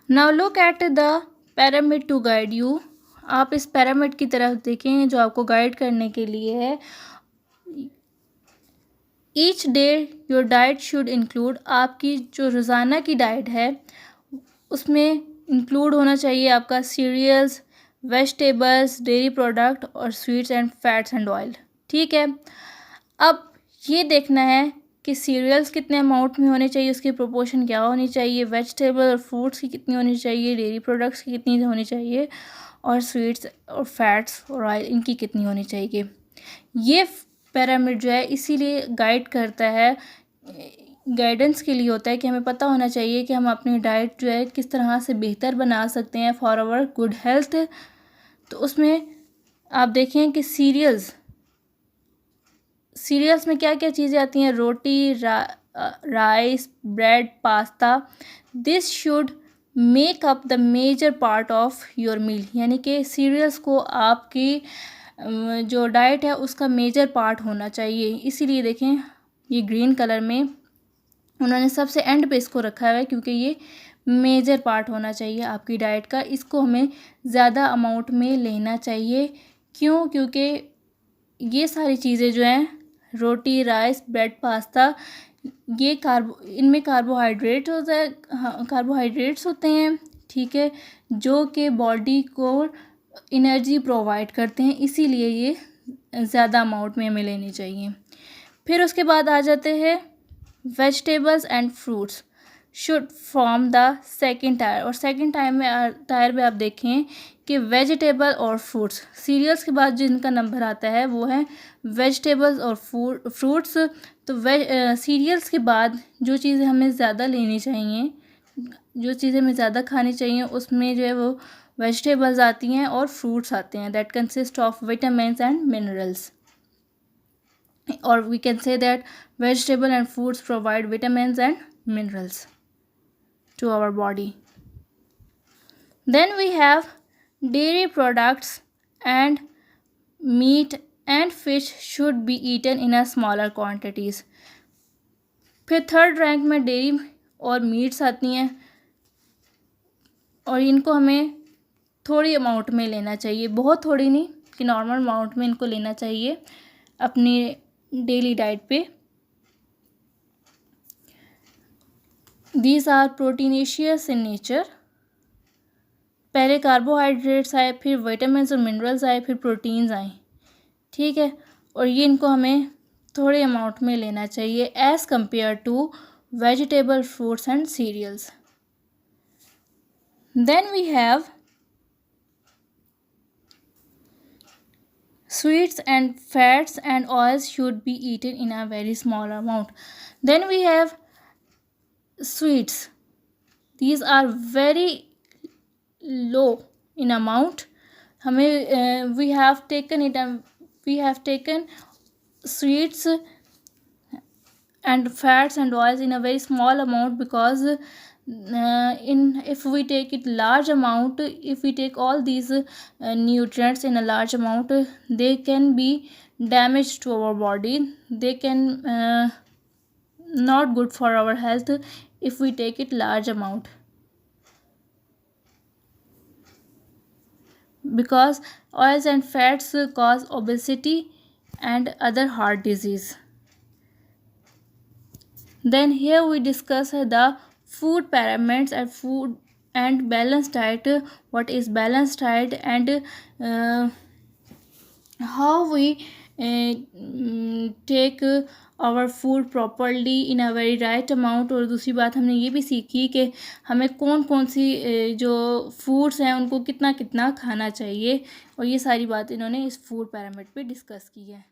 Now look at the pyramid to guide you. आप इस pyramid की तरफ देखें जो आपको गाइड करने के लिए है। Each day your diet should include, आपकी जो रोज़ाना की डाइट है उसमें इंक्लूड होना चाहिए आपका सीरियल्स, वेजिटेबल्स, डेयरी प्रोडक्ट और sweets and fats and oil. ठीक है, अब ये देखना है कि सीरियल्स कितने अमाउंट में होने चाहिए, उसकी प्रोपोर्शन क्या होनी चाहिए, वेजिटेबल और फ्रूट्स की कितनी होनी चाहिए, डेयरी प्रोडक्ट्स की कितनी होनी चाहिए और स्वीट्स और फैट्स और ऑयल इनकी कितनी होनी चाहिए। ये पैरामिड जो है इसीलिए गाइड करता है, गाइडेंस के लिए होता है कि हमें पता होना चाहिए कि हम अपनी डाइट जो है किस तरह से बेहतर बना सकते हैं फॉर आवर गुड हेल्थ। तो उसमें आप देखें कि सीरियल्स में क्या क्या चीज़ें आती हैं, रोटी, rice, bread, pasta. This should make up the major part of your meal, यानी कि सीरियल्स को आपकी जो डाइट है उसका मेजर पार्ट होना चाहिए। इसीलिए देखें ये ग्रीन कलर में उन्होंने सबसे एंड पे इसको रखा है क्योंकि ये मेजर पार्ट होना चाहिए आपकी डाइट का। इसको हमें ज़्यादा अमाउंट में लेना चाहिए। क्यों? क्योंकि ये सारी चीज़ें जो हैं, रोटी, राइस, ब्रेड, पास्ता, ये इनमें कार्बोहाइड्रेट होता है, कार्बोहाइड्रेट्स होते हैं। ठीक है, जो कि बॉडी को एनर्जी प्रोवाइड करते हैं, इसीलिए ये ज़्यादा अमाउंट में हमें लेनी चाहिए। फिर उसके बाद आ जाते हैं vegetables and fruits should form the second tyre. और सेकेंड टायर में आप देखें कि वेजिटेबल और फ्रूट्स, सीरियल्स के बाद जिनका नंबर आता है वो है वेजिटेबल्स और फ्रूट्स। तो सीरियल्स के बाद जो चीज़ें हमें ज़्यादा लेनी चाहिए, जो चीज़ें हमें ज़्यादा खानी चाहिए, उसमें जो है वो वेजिटेबल्स आती हैं और फ्रूट्स आते हैं। That consist of vitamins and minerals, or we can say that vegetable and fruits provide vitamins and minerals to our body. Then we have dairy products and meat and fish should be eaten in a smaller quantities. फिर third rank में dairy और meets आती हैं और इनको हमें थोड़ी amount में लेना चाहिए, बहुत थोड़ी नहीं कि नॉर्मल अमाउंट में इनको लेना चाहिए अपनी डेली डाइट पे। These are proteinaceous in nature. पहले कार्बोहाइड्रेट्स आए, फिर विटामिन्स और मिनरल्स आए, फिर प्रोटीन्स आए। ठीक है, और ये इनको हमें थोड़े अमाउंट में लेना चाहिए as compare to vegetable, fruits and cereals. Then we have sweets and fats and oils should be eaten in a very small amount. Then we have sweets. These are very low in amount. We have taken sweets and fats and oils in a very small amount because if we take it large amount, if we take all these nutrients in a large amount, they can be damaged to our body. They can not good for our health if we take it large amount, because oils and fats cause obesity and other heart disease. Then here we discuss the food pyramids and food and balanced diet. What is balanced diet and how we take our food properly in a very right amount. और दूसरी बात हमने ये भी सीखी कि हमें कौन कौन सी जो फूड्स हैं उनको कितना कितना खाना चाहिए, और ये सारी बात इन्होंने इस फूड पैरामिड पे डिस्कस की है।